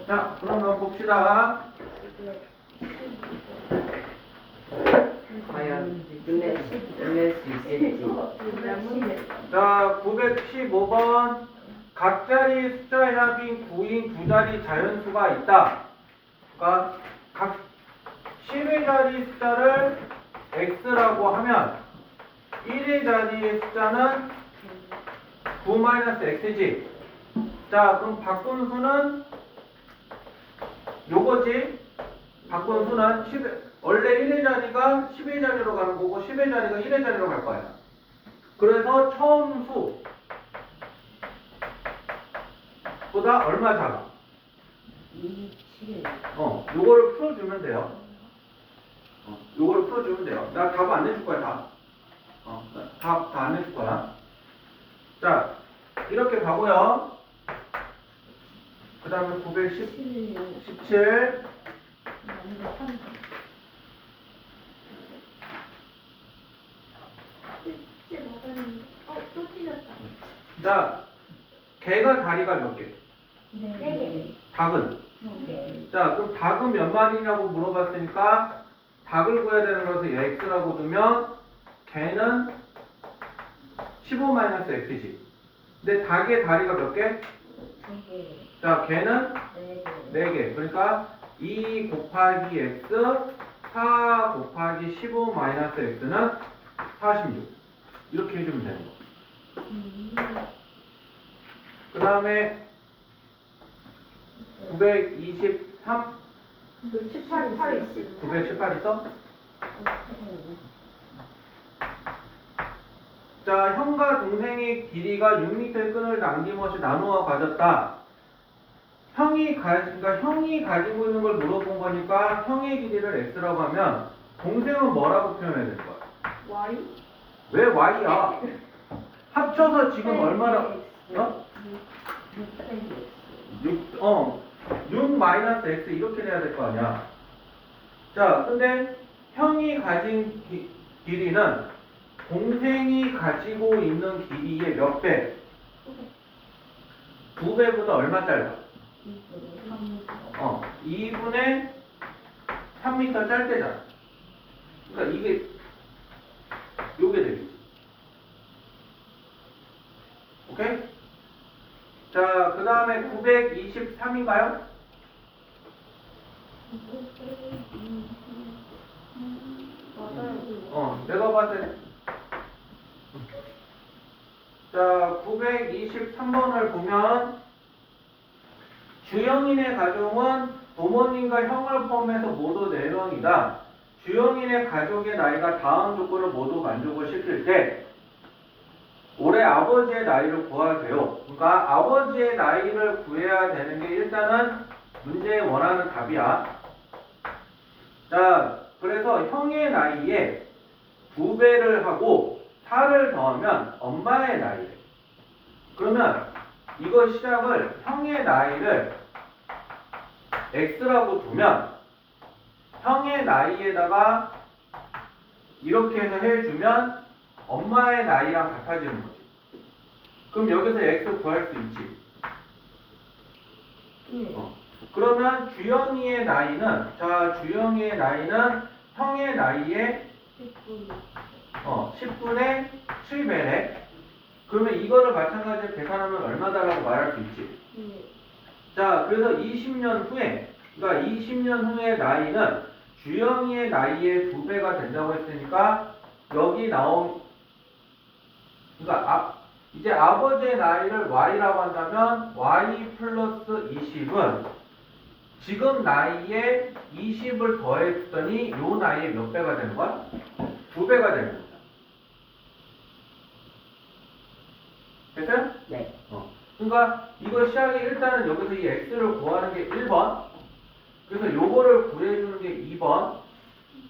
자, 그러면 봅시다. 과연 끝낼 수 있을지. 자, 915번. 각자리 숫자 합인 9인 두 자리 자연수가 있다. 그러니까 각 10의 자리 숫자를 x라고 하면 1의 자리의 숫자는 9-x지. 자, 그럼 바꾼 수는 요거지. 바꾼 수는 10, 원래 1의 자리가 10의 자리로 가는 거고 10의 자리가 1의 자리로 갈 거야. 그래서 처음 수 보다 얼마 작아? 27. 요거를 풀어주면 돼요. 요거를 풀어주면 돼요. 나 답 안 내줄 거야, 답. 답 다 안 내줄 거야. 자, 이렇게 가고요. 그 다음에 917. 또 찔렸다. 자, 개가 다리가 몇 개? 네. 닭은? 개. 자, 그럼 닭은 몇 마리냐고 물어봤으니까 닭을 구해야 되는 것을 x라고 두면 개는 15-x지. 근데 닭의 다리가 몇 개? 자, 개는 4개. 그러니까 2 곱하기 x, 4 곱하기 15-x는 46. 이렇게 해주면 되는 거. 그 다음에 923, 918 있어? 자, 형과 동생의 길이가 6m의 끈을 남김없이 나누어 가졌다. 그러니까 형이 가지고 있는 걸 물어본 거니까 형의 길이를 x라고 하면 동생은 뭐라고 표현해야 될 거야? Y? 왜 y야? 합쳐서 지금 얼마나? 6-x 이렇게 돼야 될 거 아니야. 자, 근데 형이 가진 길이는 동생이 가지고 있는 길이의 몇 배? 2배보다 얼마 짧아? 2분의 3m 짧대잖아. 그러니까 요게 되겠지. 오케이? 자, 그 다음에 923인가요? 내가 봤을 때 자, 923번을 보면 주영인의 가족은 부모님과 형을 포함해서 모두 4명이다. 주영인의 가족의 나이가 다음 조건을 모두 만족을 시킬 때 올해 아버지의 나이를 구하세요. 그러니까 아버지의 나이를 구해야 되는 게 일단은 문제에 원하는 답이야. 자, 그래서 형의 나이에 2배를 하고 4를 더하면 엄마의 나이래. 그러면 이거 시작을 형의 나이를 x라고 두면 형의 나이에다가 이렇게 해서 해주면 엄마의 나이랑 같아지는 거지. 그럼 여기서 x 구할 수 있지. 그러면 주영이의 나이는, 자, 주영이의 나이는 형의 나이에 10분의 7배래. 그러면 이거를 마찬가지로 계산하면 얼마다라고 말할 수 있지. 자, 그래서 20년 후에, 그러니까 20년 후의 나이는 주영이의 나이의 2배가 된다고 했으니까 여기 그러니까 이제 아버지의 나이를 y라고 한다면 y 플러스 20은 지금 나이에 20을 더했더니 요 나이에 몇 배가 되는 거야? 2배가 되는 거야. 됐어요? 네. 그러니까 이거 시작이 일단은 여기서 이 x를 구하는 게 1번. 그래서 요거를 구해주는 게 2번.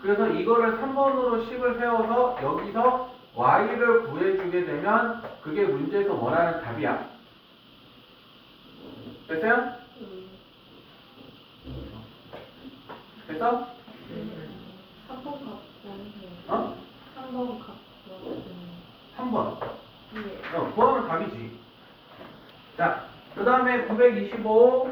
그래서 이거를 3번으로 식을 세워서 여기서 y를 구해주게 되면 그게 문제에서 원하는 답이야. 됐어요? 됐어? 3번 갖고. 3번 갖고. 3번. 네. 구하면 답이지. 자, 그 다음에 925.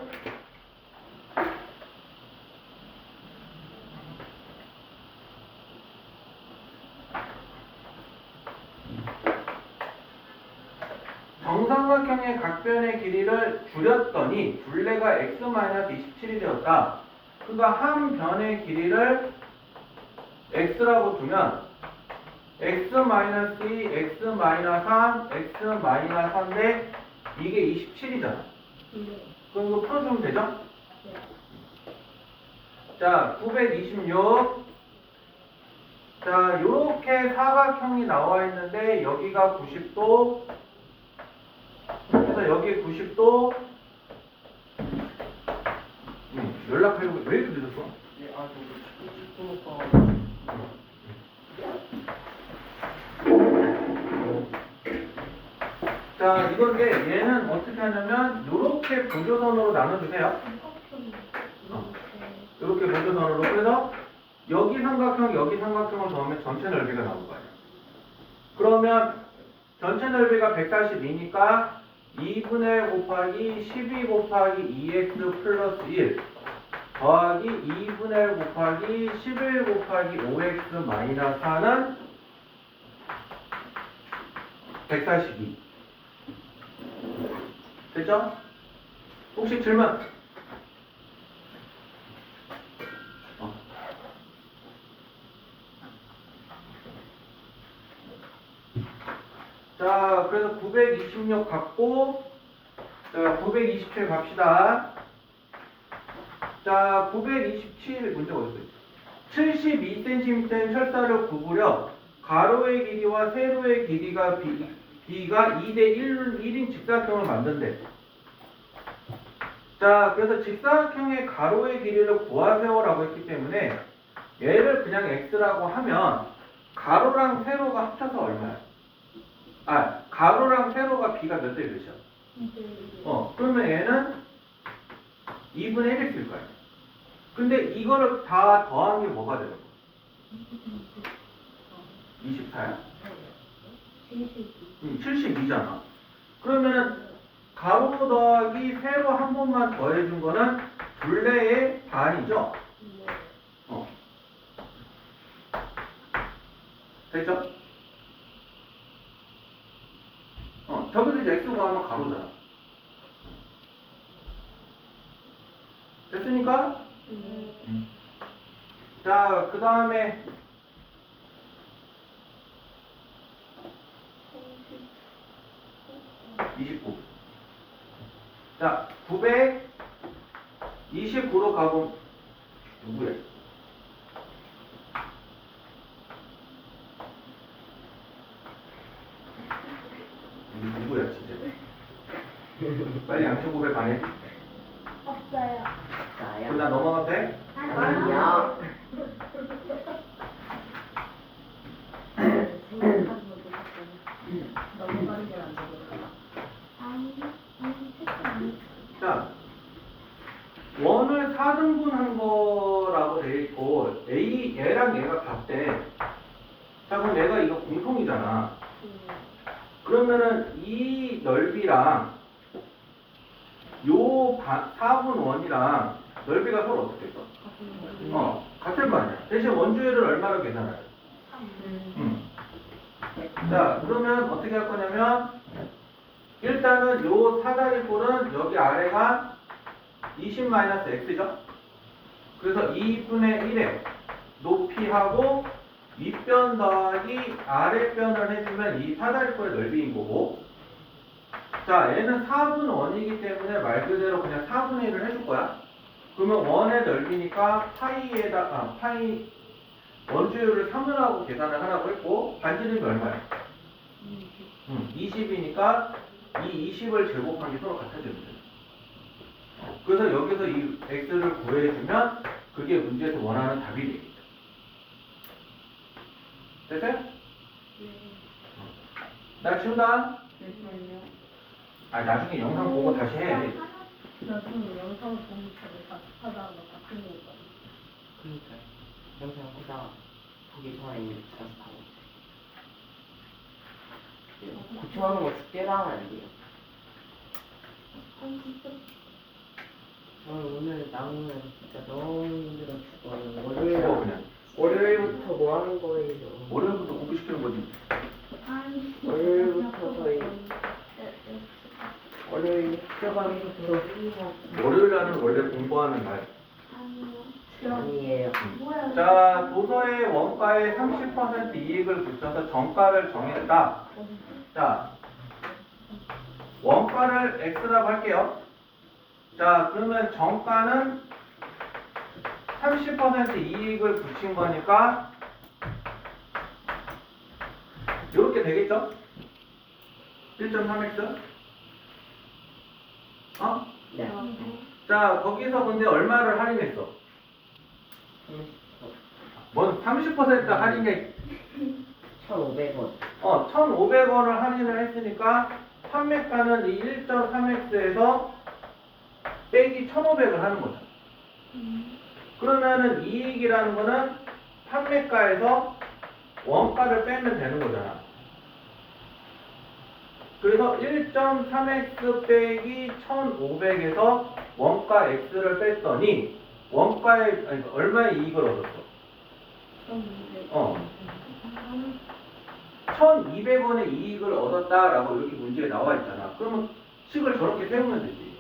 굴렸더니 둘레가 x-27이 되었다. 그러니까 한 변의 길이를 x라고 두면 x-2, x-3, x-3인데 이게 27이잖아. 네. 그럼 이거 풀어주면 되죠? 네. 자, 926. 자, 요렇게 사각형이 나와 있는데 여기가 90도. 그래서 여기 90도. 연락하려고 왜 이렇게 늦었어? 네, 아, 저 축구니까. 자, 이건데 얘는 어떻게 하냐면 요렇게 보조선으로 나눠주세요. 이렇게 보조선으로. 그래서 여기 삼각형, 여기 삼각형을 더하면 전체 넓이가 나올 거예요. 그러면 전체 넓이가 142니까 2분의 1 곱하기 12 곱하기 2x 플러스 1 더하기 2분의 1 곱하기 11 곱하기 5x 마이너스 4는 142. 됐죠? 혹시 질문? 자, 그래서 926 갖고, 자, 927 갑시다. 자, 927 문제 어딨어요? 72cm인 철사를 구부려 가로의 길이와 세로의 길이가 B가 2대 1인 직사각형을 만든대. 자, 그래서 직사각형의 가로의 길이를 구하세요라고 했기 때문에 얘를 그냥 x라고 하면 가로랑 세로가 합쳐서 얼마야? 아, 가로랑 세로가 B가 몇 대 몇이야? 그러면 얘는 2분의 1x일 거야. 근데 이거를 다 더한 게 뭐가 되는 거야? 24야? 72잖아. 그러면은 가로 더하기 세로 한 번만 더해준 거는 둘레의 반이죠? 됐죠? 저기서 이제 x 구하면 가로잖아. 됐으니까? 자, 그 다음에 29. 자, 929로 가보면 누구야? 누구야 진짜? 빨리 양심 고백 안 해? 없어요. 나야. 그럼 나 넘어가도 돼? 아니야. 넘어가는 건 안 되겠다. 자, 원을 4등분 한 거라고 돼 있고 얘랑 얘가 같대. 자, 그럼 얘가 이거 공통이잖아. 그러면은 이 넓이랑 요 4분 원이랑 넓이가 서로 어떻게 있어? 같을 거 아니야. 대신 원주율을 얼마로 계산해요? 자, 그러면 어떻게 할 거냐면 일단은 요 사다리꼴은 여기 아래가 20-x죠? 그래서 2분의 1에 높이하고 윗변 더하기 아랫변을 해주면 이 사다리꼴의 넓이인 거고, 자, 얘는 4분 원이기 때문에 말 그대로 그냥 4분의 1을 해줄 거야. 그러면 원의 넓이니까 파이에다가 파이 원주율을 3분하고 계산을 하라고 했고, 반지름이 얼마야? 20이니까 이 20을 제곱한 게 서로 같아지면 돼. 그래서 여기서 이 x를 구해주면 그게 문제에서 원하는 답이 되겠죠. 됐어요? 나 치운다. 나중에 영상 보고 다시 해. 나중에 영상을 보면 다시 하다가 같은 거 있거든. 그러니까 영상 보다 보기 전에 연습하고 있어요. 고쳐하는 거 숙제로 하면 안 돼요. 오늘 나오면 진짜 너무 힘들어 죽어요. 그냥. 월요일부터 뭐 하는 거예요? 월요일부터 공부시키는 거지. 월요일부터 저희 월요일 들어가면서 들어. 월요일날은 원래 공부하는 날. 아니에요. 자, 도서의 원가에 30% 이익을 붙여서 정가를 정했다. 자, 원가를 X라고 할게요. 자, 그러면 정가는 30% 이익을 붙인 거니까 이렇게 되겠죠? 1.3x? 어? 네. 자, 거기서 근데 얼마를 할인했어? 뭔 30% 할인해? 1,500원. 1,500원을 할인을 했으니까 판매가는 이 1.3x에서 빼기 1,500을 하는 거죠. 그러면은 이익이라는 거는 판매가에서 원가를 빼면 되는 거잖아. 그래서 1.3x 빼기 1,500에서 원가 x를 뺐더니 원가에 아니, 얼마의 이익을 얻었어? 1,200원의 이익을 얻었다라고 여기 문제에 나와 있잖아. 그러면 식을 저렇게 세우면 되지.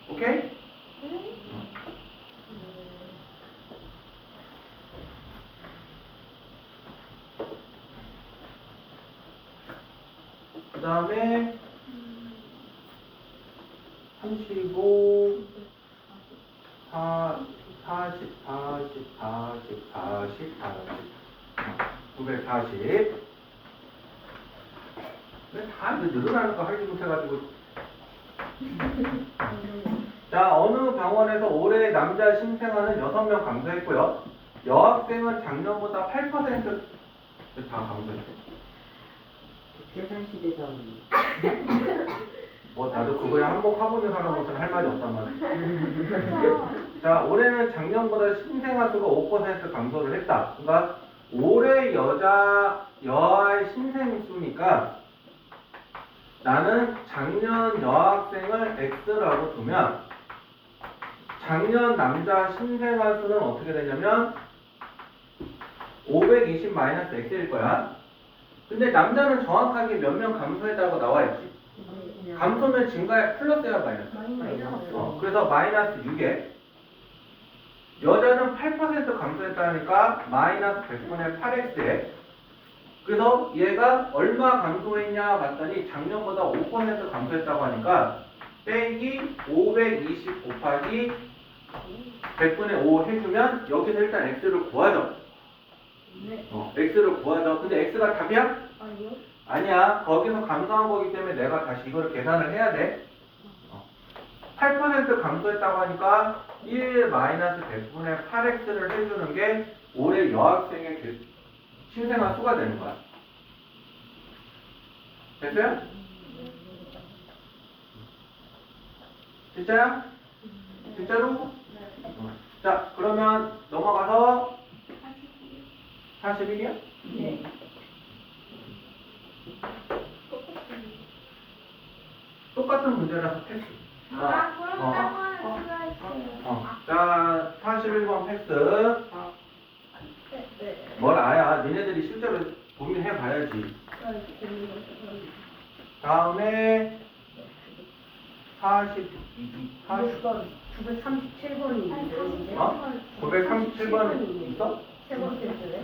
오케이? 그 다음에 35, 40, 40, 40, 40, 40, 940. 다 늘어나는 거 하지 못해가지고. 자, 어느 병원에서 올해 남자 신생아는 6명 감소했고요. 여학생은 작년보다 8% 다 감소했어요. 계산시대가 뭐 나도 그거에 한몫하고 있는 사람으로서는 할 말이 없단 말이야. 자, 올해는 작년보다 신생아 수가 5% 감소를 했다. 그러니까 올해 여아의 신생 수니까 나는 작년 여학생을 X라고 두면 작년 남자 신생아 수는 어떻게 되냐면 520 마이너스 X일 거야. 근데 남자는 정확하게 몇 명 감소했다고 나와 있지. 감소면 증가해 플러스야 마이너스. 그래서 마이너스 6에 여자는 8% 감소했다니까 마이너스 100분의 8x에 그래서 얘가 얼마 감소했냐 봤더니 작년보다 5% 감소했다고 하니까 빼기 520 곱하기 100분의 5 해주면 여기서 일단 x를 구하죠. x를 구하죠. 근데 x가 답이야? 아니요. 아니야. 거기서 감소한 거기 때문에 내가 다시 이걸 계산을 해야 돼. 8% 감소했다고 하니까 1 마이너스 100분의 8x를 해주는 게 올해 여학생의 신생아 수가 되는 거야. 됐어요? 진짜야? 진짜로? 자, 그러면 넘어가서 41이야? 네. 똑같은 문제라서 패스. 아, 그럼 딴 거는 수고했어요. 자, 41번 패스. 네. 뭘 아야? 니네들이 실제로 고민해 봐야지. 다음에 42, 937번이 있는데. 어? 937번 있어? 세 번째 줄에.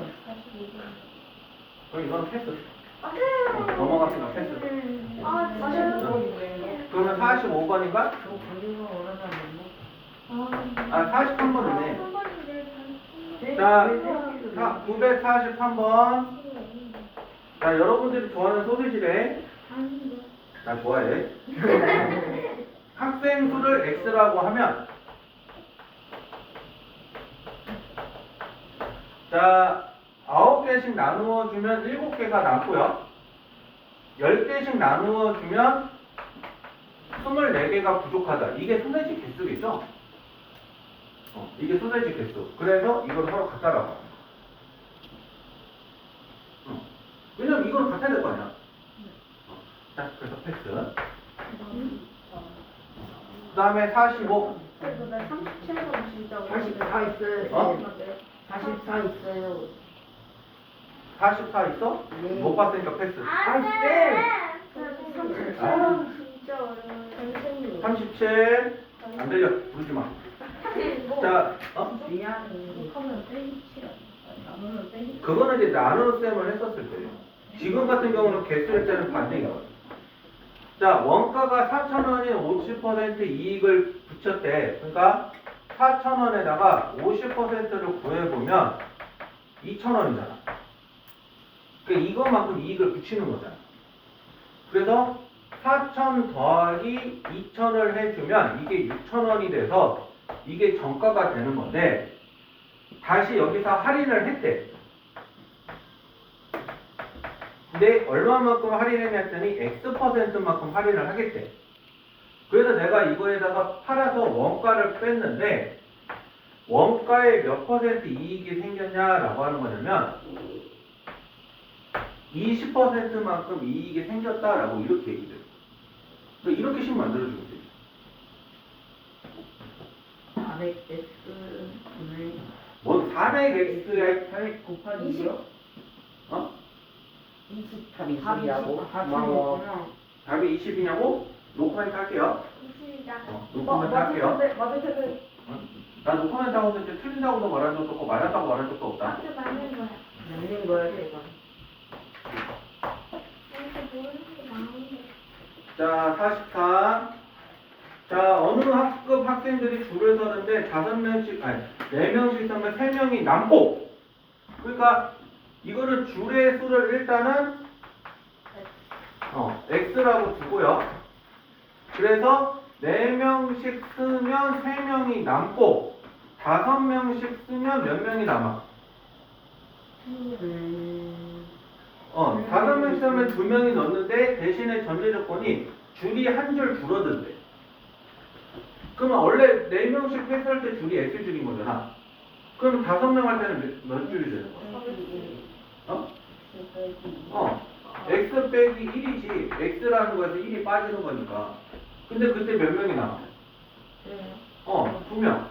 그럼 이건 패스. 맞아요. 넘어갔으니까 패스. 아, 맞아요. 그러면 45번인가? 저 거기가 원하는 아, 43번이네. 한 번인데 거. 자, 943번. 자, 여러분들이 좋아하는 소시지래. 나 좋아해. 학생 수를 X라고 하면 자, 9개씩 나누어 주면 7개가 남고요. 10개씩 나누어 주면 24개가 부족하다. 이게 소세지 개수겠죠? 이게 소세지 개수. 그래서 이걸 서로 갖다 놔봐. 왜냐면 이건 같아야 될 거 아니야. 자, 그래서 패스. 그 다음에 45. 그래도 나 37번 진짜 44 있어요. 어? 44 있어요. 44 있어? 네. 못 봤으니까 패스. 아, 네. 37번 진짜 어려워요. 선생님. 37. 안 들려. 부르지 마. 자, 미안해. 하면 빼기 7. 나누면 빼기. 그거는 이제 나누는 셈을 했었을 때예요. 지금 같은 경우는 개수일 때는 반대거든요. 자, 원가가 4,000원인 50% 이익을 붙였대. 그러니까 4,000원에다가 50%를 구해보면 2,000원이잖아. 그러니까 이것만큼 이익을 붙이는 거잖아. 그래서 4,000 더하기 2,000을 해주면 이게 6,000원이 돼서 이게 정가가 되는 건데 다시 여기서 할인을 했대. 근데 얼마만큼 할인을 했더니 X%만큼 할인을 하겠대. 그래서 내가 이거에다가 팔아서 원가를 뺐는데 원가에 몇 퍼센트 이익이 생겼냐라고 하는 거냐면 20%만큼 이익이 생겼다라고 이렇게 얘기를 해요. 그러니까 이렇게씩 만들어주면 돼요. 400x 뭔 400x야? 400 곱하기 2요? 어? 20 답이 20이라고? 고마워. 답이 20이냐고? 노코멘트 할게요. 있습니다. 노코멘트 할게요. 맞을 텐데. 나 노코멘트 하고서 이제 틀린다고도 말한 적도 없고 맞았다고 말한 적도 없다. 맞을 맞는 거야. 맞는 거야, 제가. 이렇게 모르는 게 많은데. 자, 44. 자, 어느 학급 학생들이 줄을 서는데 5명씩, 아니, 4명씩 서면 3명이 남고. 그러니까 이거는 줄의 수를 일단은 X라고 두고요. 그래서 4명씩 쓰면 3명이 남고 5명씩 쓰면 몇 명이 남아? 5명씩 쓰면 2명이 넣는데 대신에 전제 조건이 줄이 한 줄 줄어든대. 그러면 원래 4명씩 했을 때 줄이 X줄인 거잖아. 그럼 5명 할 때는 몇 줄이 되는 거야? X 빼기 1이지. X라는 거에서 1이 빠지는 거니까. 근데 그때 몇 명이 남아? 2명.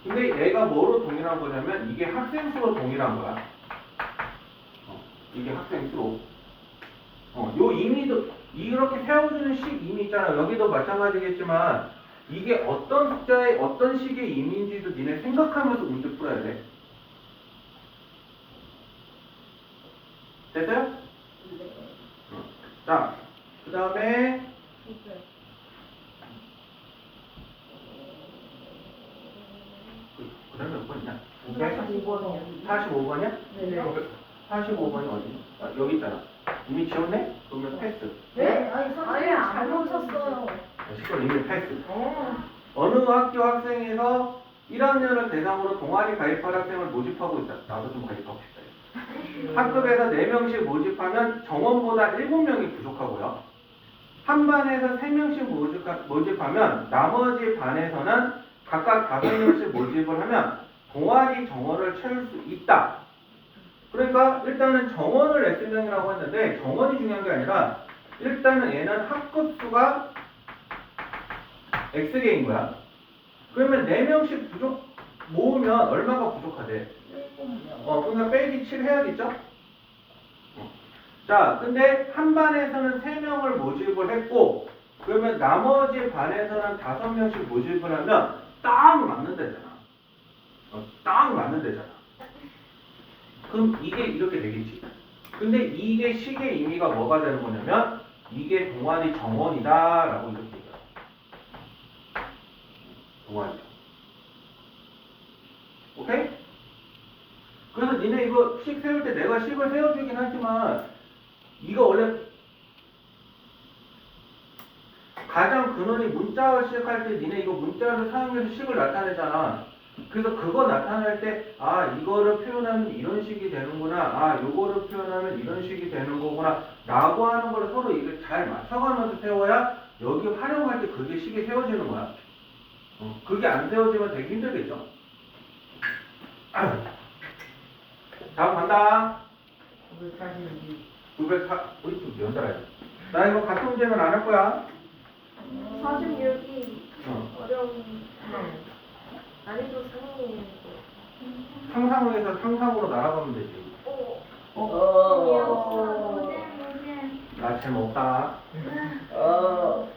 근데 얘가 뭐로 동일한 거냐면 이게 학생 수로 동일한 거야. 이게 학생 수로. 요 임의도 이렇게 세워주는 식 임의 있잖아. 여기도 마찬가지겠지만 이게 어떤 숫자의 어떤 식의 임의인지도 니네 생각하면서 문제 풀어야 돼. 됐어요? 자, 그 다음에 그 다음에 몇 번이냐? 45번이요. 45번이야? 네. 45번이 어디? 여기 있잖아. 이미 지웠네? 그러면 패스. 네? 아니 선생님 잘못 쳤어요. 시골 이미 패스. 어느 학교 학생에서 1학년을 대상으로 동아리 가입할 학생을 모집하고 있다. 나도 좀 가입하고 싶다. 학급에서 4명씩 모집하면 정원보다 7명이 부족하고요. 한 반에서 3명씩 모집하면 나머지 반에서는 각각 5명씩 모집을 하면 동아리 정원을 채울 수 있다. 그러니까 일단은 정원을 X명이라고 했는데 정원이 중요한 게 아니라 일단은 얘는 학급수가 X개인 거야. 그러면 4명씩 모으면 얼마가 부족하대? 7명. 그러니까 빼기 7 해야겠죠? 자, 근데 한 반에서는 3명을 모집을 했고 그러면 나머지 반에서는 5명씩 모집을 하면 딱 맞는 데잖아. 딱 맞는 데잖아. 그럼 이게 이렇게 되겠지. 근데 이게 식의 의미가 뭐가 되는 거냐면 이게 동아리 정원이다 라고 이렇게 얘기해요. 동아리. 오케이? 그래서 니네 이거 식 세울 때 내가 식을 세워주긴 하지만 이거 원래 가장 근원이 문자를 시작할 때 니네 이거 문자를 사용해서 식을 나타내잖아. 그래서 그거 나타낼 때 이거를 표현하면 이런 식이 되는구나, 요거를 표현하면 이런 식이 되는 거구나 라고 하는 걸 서로 이게 잘 맞춰가면서 세워야 여기 활용할 때 그게 식이 세워지는 거야. 그게 안 세워지면 되게 힘들겠죠. 다음 간다. 904 우리 좀 연달아야 돼. 나 이거 같은 문제는 안 할 거야. 46이 어려운 난이도 상황이고. 상상에서 상상으로 날아가면 되지. 오. 어. 모든 나 재미없다. 어.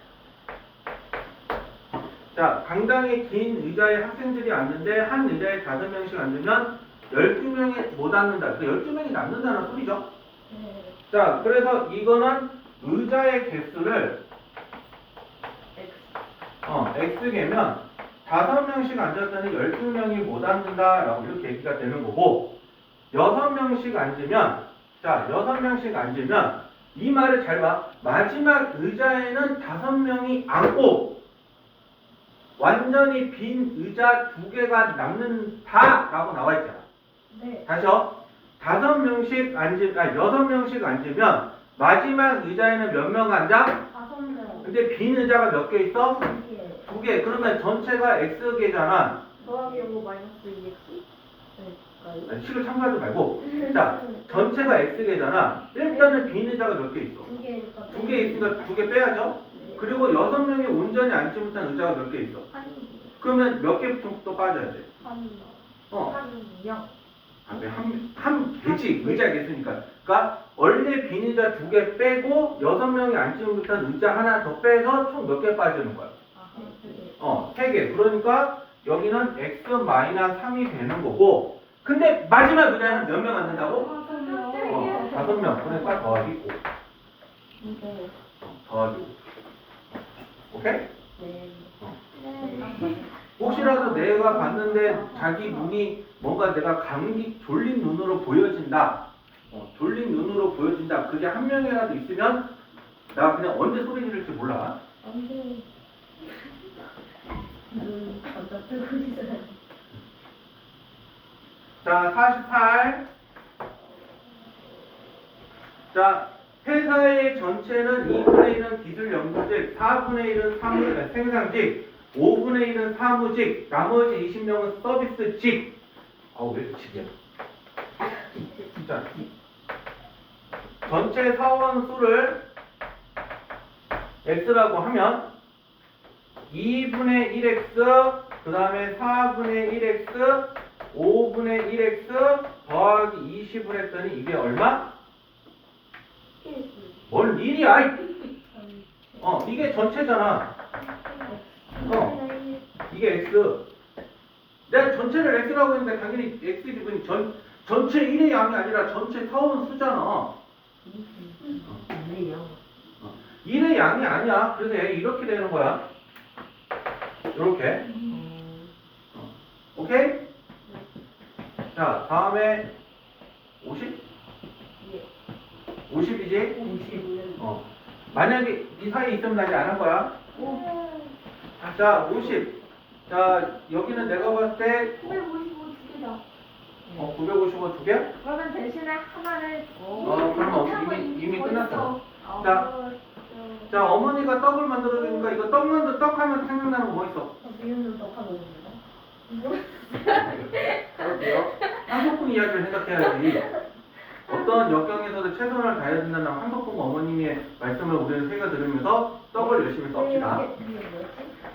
자, 강당에 긴 의자에 학생들이 앉는데 한 의자에 5명씩 앉으면 12명이 못 앉는다. 그 12명이 남는다는 소리죠. 네. 자, 그래서 이거는 의자의 개수를 X개면 5명씩 앉았더니 12명이 못 앉는다라고 이렇게 얘기가 되는 거고 6명씩 앉으면 자, 6명씩 앉으면 이 말을 잘 봐. 마지막 의자에는 5명이 앉고 완전히 빈 의자 2개가 남는다라고 나와 있잖아. 네. 다시요. 6명씩 앉으면 마지막 의자에는 몇 명 앉아? 5명. 근데 빈 의자가 몇 개 있어? 2개. 2개. 그러면 전체가 X개잖아. 더하기 5 마이너스 2x? 될까요? 식을 참고하지 말고. 자, 전체가 X개잖아. 일단은 빈 의자가 몇 개 있어? 2개니까. 2개 있으니까 2개 빼야죠. 그리고 6명이 온전히 앉지 못한 의자가 몇 개 있어? 그러면 몇 개부터 빠져야 돼? 한 0. 한 개지 의자가 있으니까. 그러니까 원래 빈 의자 2개 빼고 6명이 앉지 못한 의자 하나 더 빼서 총 몇 개 빠지는 거야? 아, 3개. 그러니까 여기는 x-3이 되는 거고. 근데 마지막 의자는 몇 명 앉는다고? 5명. 그러니까 더하기 5. 더하기 5. 오케이? 혹시라도 내가 봤는데 자기 눈이 뭔가 내가 졸린 눈으로 보여진다. 졸린 눈으로 보여진다. 그게 한 명이라도 있으면 나 그냥 언제 소리 지를지 몰라. 자, 48. 자, 회사의 전체는 2분의 1은 기술 연구직, 4분의 1은 생산직, 5분의 1은 사무직, 나머지 20명은 서비스직. 왜 이렇게 직이야? 자, 전체 사원 수를 X라고 하면 2분의 1X, 그 다음에 4분의 1X, 5분의 1X 더하기 20을 했더니 이게 얼마? 뭘 1이야? 이게 전체잖아. 이게 X. 내가 전체를 X라고 했는데 당연히 X 기분이 전체 1의 양이 아니라 전체 사원 수잖아. 1의 양이 아니야. 그래서 얘 이렇게 되는 거야. 이렇게. 오케이? 자, 다음에 50? 50이지? 만약에 이 사이에 있으면 나 이제 안 한 거야. 자, 50. 자, 여기는 내가 봤을 때 955 두 개? 그러면 대신에 하나를 그러면 이미 끝났어. 자, 어머니가 떡을 만들어주니까 이거 떡 하면 생각나는 거 뭐 있어? 미우는 떡하고 있는데. 한석봉 이야기를 생각해야지. 어떤 역경에서도 최선을 다해야 된다는 한석봉 어머님의 말씀을 우리는 새겨 들으면서 떡을 열심히 썹시다.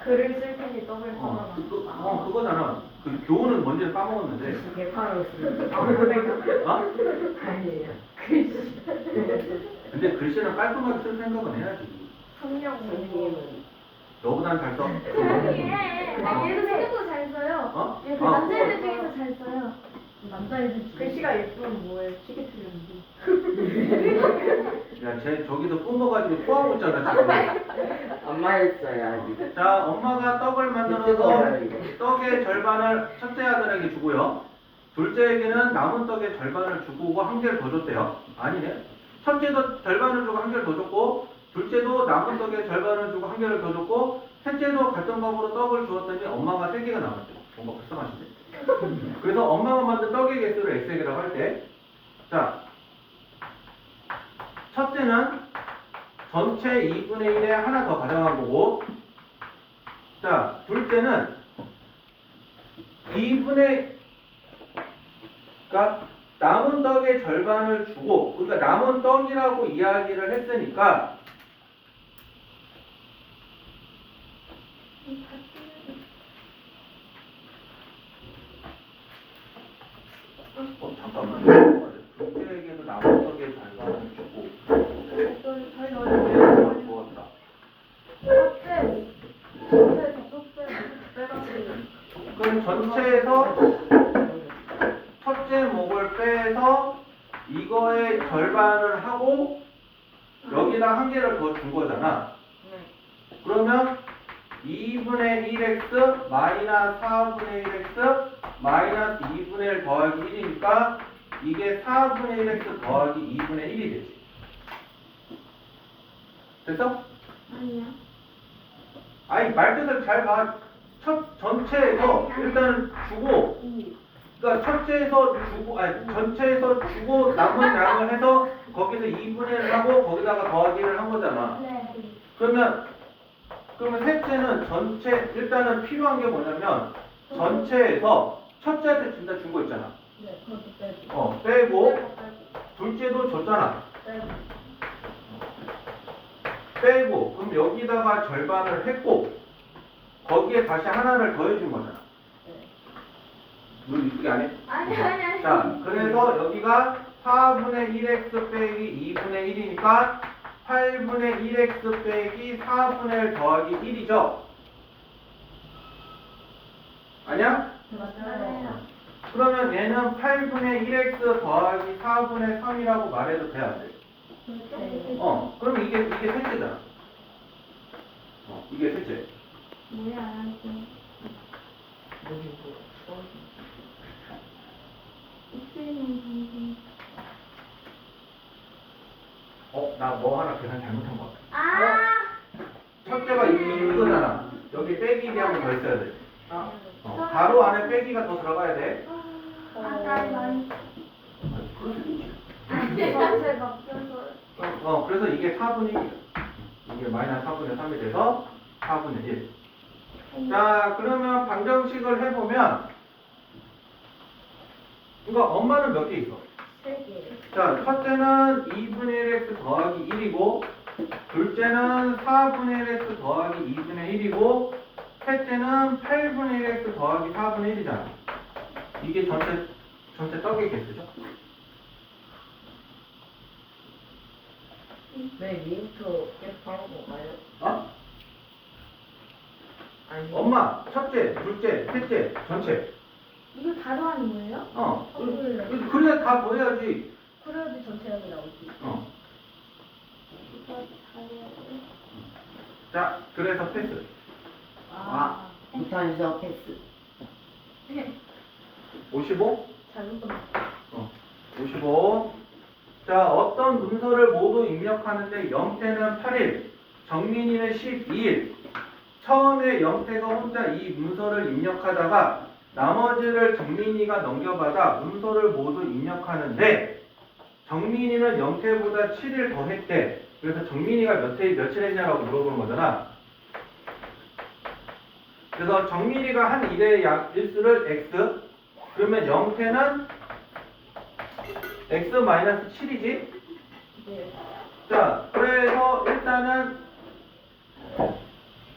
글을 쓸 테니 떡을 써놔. 그거잖아. 그 교훈은 뭔지 까먹었는데. 아니에요. 근데 글씨는 깔끔하게 쓸 생각은 해야지. 성령은 너보단 잘 써. 얘도 생각보다 잘 써요. 그 남자애들 중에서 잘 써요. 남자애들 글씨가 예쁘면 뭐예요? 시계 틀렸는데. 야, 쟤 저기서 뿜어가지고 토하고 있잖아, 지금. 엄마였어요 아직. 자, 엄마가 떡을 만들어서 떡의 절반을 첫째 아들에게 주고요. 둘째에게는 남은 떡의 절반을 주고 한 개를 더 줬대요. 아니네. 첫째도 절반을 주고 한 개를 더 줬고, 둘째도 남은 떡의 절반을 주고 한 개를 더 줬고, 셋째도 같은 방법으로 떡을 주었더니 엄마가 3개가 남았대요. 뭔가 불쌍하신데. 그래서 엄마가 만든 떡의 개수를 X에게라고 할 때, 자, 첫째는 전체 2분의 1에 하나 더 가져간 거고, 자, 둘째는 2분의, 그러니까 남은 떡의 절반을 주고, 그러니까 남은 떡이라고 이야기를 했으니까, 잠깐만. 둘째에게도 남은 떡의 절반을 주고, 그럼 전체에서 첫째 목을 빼서 이거의 절반을 하고 여기다 한 개를 더 준 거잖아. 네. 그러면 2분의 1x 마이너스 4분의 1x 마이너스 2분의 1 더하기 1이니까 이게 4분의 1x 더하기 2분의 1이 되지. 됐어? 아니요. 아니 말뜻을 잘 봐. 첫 전체에서 일단은 주고, 그러니까 첫째에서 주고, 아니 전체에서 주고 남은 양을 해서 거기서 2분의 1을 하고 거기다가 더하기를 한 거잖아. 네. 그러면 셋째는 전체 일단은 필요한 게 뭐냐면 전체에서 첫째한테 준다 준 거 있잖아. 네, 그것도 빼고. 빼고 둘째도 줬잖아. 빼고. 빼고 그럼 여기다가 절반을 했고 거기에 다시 하나를 더해준 거잖아. 네. 눈 이쁘게 안 해? 아니. 자, 그래서 여기가 4분의 1x 빼기 2분의 1이니까 8분의 1x 빼기 4분의 1 더하기 1이죠? 아니야? 맞아요. 그러면 얘는 8분의 1x 더하기 4분의 3이라고 말해도 돼, 안 돼? 네. 그럼 이게 셋째잖아. 이게 셋째. 뭐야, 이게. 여기 뭐 수학 입술만 방금. 나 뭐 하나 계산 잘못한 것 같아. 아! 첫째가 이거잖아. 여기 빼기 하면 더 있어야 돼. 아, 가로 안에 빼기가 더 들어가야 돼. 나 많이. 그럴 수 있지. 전체가 없어서. 그래서 이게 4분의 1이야. 이게 마이너스 4분의 3이 돼서 4분의 1. 자, 그러면 방정식을 해보면, 이거 엄마는 몇 개 있어? 3개. 자, 첫째는 2분의 1x 더하기 1이고, 둘째는 4분의 1x 더하기 2분의 1이고, 셋째는 8분의 1x 더하기 4분의 1이잖아. 이게 전체 떡의 개수죠? 네, 미부터 계속 하는 건가요? 어? 아니. 엄마, 첫째, 둘째, 셋째, 전체. 이거 다 더하는 거예요? 그래야 다 더해야지. 그래야지 전체량이 나오지. 이거 다 해야 돼. 자, 그래서 패스. 부탄서 패스. 55? 잘못 떴어. 55. 자, 어떤 문서를 모두 입력하는데 영태는 8일, 정민이는 12일. 처음에 영태가 혼자 이 문서를 입력하다가 나머지를 정민이가 넘겨받아 문서를 모두 입력하는데 정민이는 영태보다 7일 더 했대. 그래서 정민이가 며칠 했냐라고 물어보는 거잖아. 그래서 정민이가 한 일의 일수를 x, 그러면 영태는 x-7이지? 네. 자, 그래서 일단은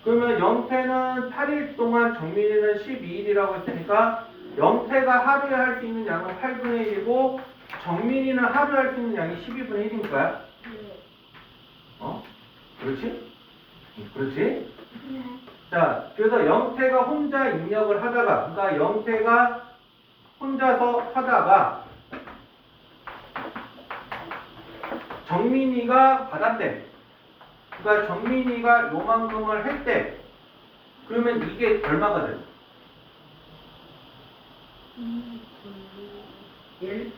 그러면 영태는 8일 동안 정민이는 12일이라고 했으니까 영태가 하루에 할 수 있는 양은 8분의 1이고 정민이는 하루에 할 수 있는 양이 12분의 1인 거야. 그렇지? 그렇지? 네. 자, 그래서 영태가 혼자 입력을 하다가, 그러니까 영태가 혼자서 하다가 정민이가 받았대. 그러니까 정민이가 요만큼을 했대. 그러면 이게 얼마가 돼? 1?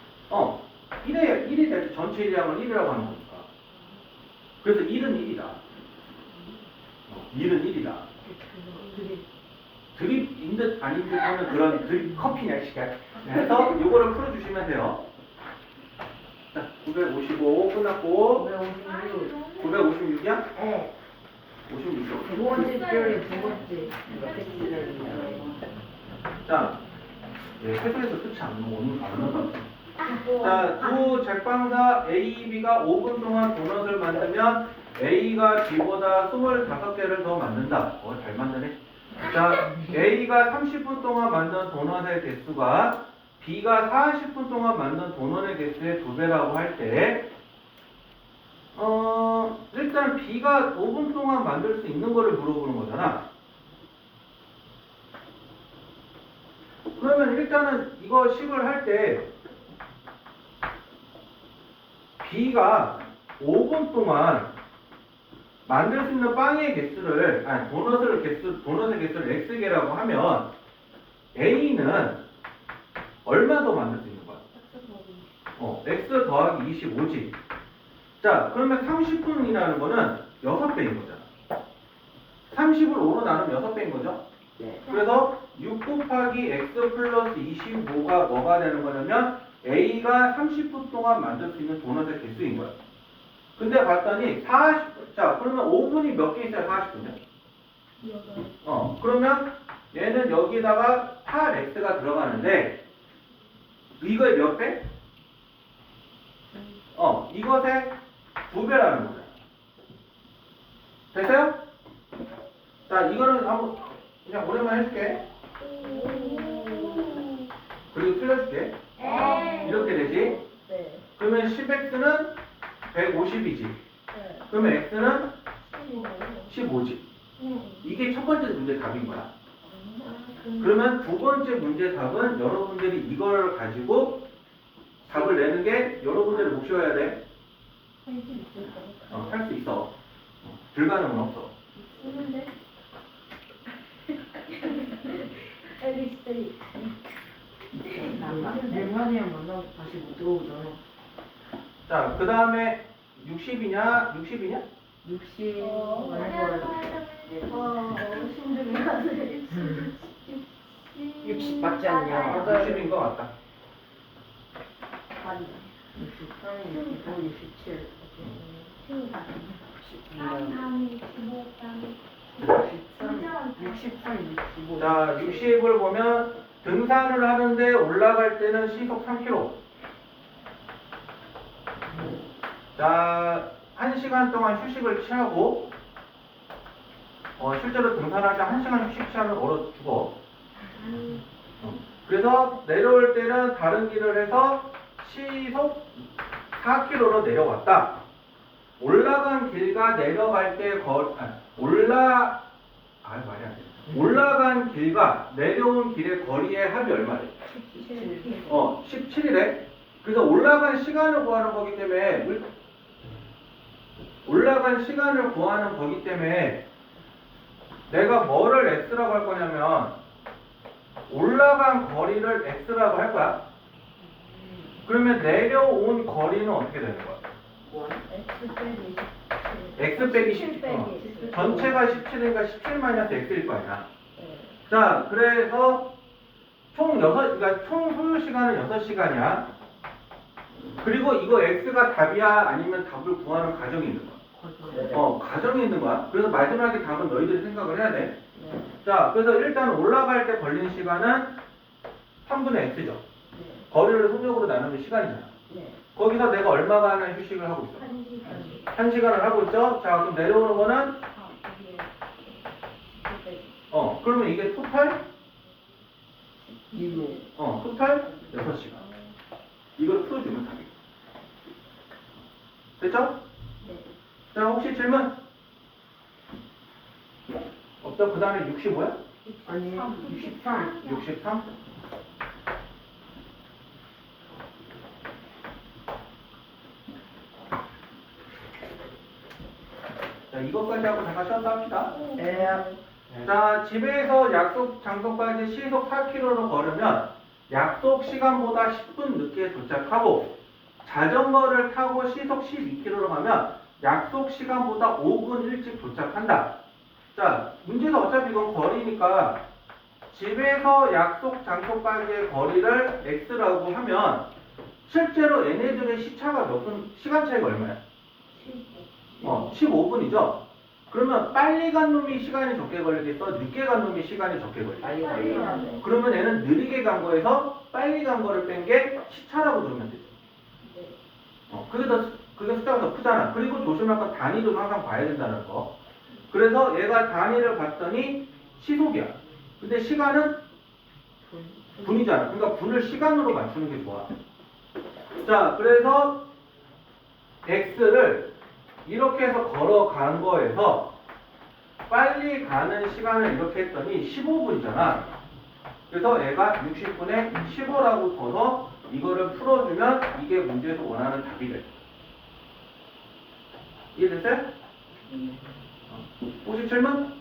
1이 되지. 전체 일량을 1이라고 하는 거니까. 그래서 1은 1이다. 1은 1이다. 드립인 듯 아닌 듯 하는 그런 드립 커피냐, 이 시간. 그래서 요거를 풀어주시면 돼요. 자, 955 끝났고, 556. 956이야? 네. 56이요. 두 번째 줄이 두 번째. 이렇게 쓰는 자, 회사에서 끝이 안 나는 것 같아요. 자, 두 제빵사 A, B가 5분 동안 도넛을 만들면 A가 B보다 25개를 더 만든다. 잘 만드네. 자, A가 30분 동안 만든 도넛의 개수가 B가 40분 동안 만든 도넛의 개수의 2배라고 할 때, 일단 B가 5분 동안 만들 수 있는 거를 물어보는 거잖아. 일단은 이거 식을 할 때 B가 5분 동안 만들 수 있는 빵의 개수를, 아니, 도넛의 개수를 X개라고 하면 A는 얼마 더 만들 수 있는 거야? X 더하기 25지. 자, 그러면 30분이라는 거는 6배인 거잖아. 30을 5로 나누면 6배인 거죠? 네. 그래서 6 곱하기 X 플러스 25가 뭐가 되는 거냐면 A가 30분 동안 만들 수 있는 도넛의 개수인 거야. 근데 봤더니 40, 자, 그러면 5분이 몇 개 있어야 40분이야? 그러면 얘는 여기다가 8X가 들어가는데 이거의 몇 배? 이것의 2배라는 거야. 됐어요? 자, 이거는 한번 그냥 오랜만에 해줄게. 그리고 틀려줄게. 이렇게 되지? 네. 그러면 10X는 150이지. 네. 그러면 X는 15지. 이게 첫 번째 문제 답인 거야. 그러면 두 번째 문제 답은 여러분들이 이걸 가지고 답을 내는 게 여러분들의 목표여야 돼. 할 수 있어. 불가능은 없어. 몇 마디만 만나고 다시 못 들어오잖아. 자, 그 다음에 60이냐? 60이냐? 60 60 맞지 않냐? 60인 것 같다. 63, 65, 67 63, 65 자, 60을 보면 등산을 하는데 올라갈 때는 시속 3km. 자, 1시간 동안 휴식을 취하고 실제로 등산할 때 1시간 휴식 취하면 얼어 죽어. 그래서 내려올 때는 다른 길을 해서 시속 4km로 내려왔다. 올라간 길과 내려갈 때 말이 안 돼. 올라간 길과 내려온 길의 거리의 합이 얼마래? 17이래. 그래서 올라간 시간을 구하는 거기 때문에 내가 뭐를 X라고 할 거냐면 올라간 거리를 X라고 할 거야. 그러면 내려온 거리는 어떻게 되는 거야? X 빼기 17. 전체가 17이니까 17 마이너스 X일 거 아니야. 자, 그래서 그러니까 총 소요 시간은 6시간이야. 그리고 이거 X가 답이야? 아니면 답을 구하는 과정이 있는 거야? 과정이 있는 거야. 그래서 마지막에 답은 너희들이 생각을 해야 돼. 자, 그래서 일단 올라갈 때 걸리는 시간은 3분의 X죠. 거리를 소적으로 나누는 시간이잖아. 거기서 내가 얼마간의 휴식을 하고 있어? 1시간을 하고 있죠? 자, 그럼 내려오는 거는? 그러면 이게 토탈? 토탈 6시간. 이걸 풀어주면 답이야. 됐죠? 자, 혹시 질문? 없죠? 그 다음에 65야? 아니 63 63? 자, 이것까지 하고 잠깐 쉬었다 합시다. 네. 자, 집에서 약속 장소까지 시속 4km로 걸으면 약속 시간보다 10분 늦게 도착하고 자전거를 타고 시속 12km로 가면 약속 시간보다 5분 일찍 도착한다. 자, 문제는 어차피 이건 거리니까 집에서 약속 장소까지의 거리를 X라고 하면 실제로 얘네들의 시차가 시간 차이가 얼마야? 15분이죠? 그러면 빨리 간 놈이 시간이 적게 걸리겠어? 늦게 간 놈이 시간이 적게 걸리겠어? 그러면 얘는 느리게 간 거에서 빨리 간 거를 뺀 게 시차라고 들으면 되죠. 그게 숫자가 더 크잖아. 그리고 조심할 건 단위도 항상 봐야 된다는 거. 그래서 얘가 단위를 봤더니 시속이야. 근데 시간은 분이잖아. 그러니까 분을 시간으로 맞추는 게 좋아. 자, 그래서 X를 이렇게 해서 걸어간 거에서 빨리 가는 시간을 이렇게 했더니 15분이잖아. 그래서 얘가 60분의 15라고 써서 이거를 풀어주면 이게 문제에서 원하는 답이 돼. 이해됐어요? 혹시 질문?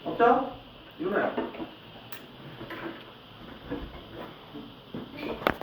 없죠? 윤호야.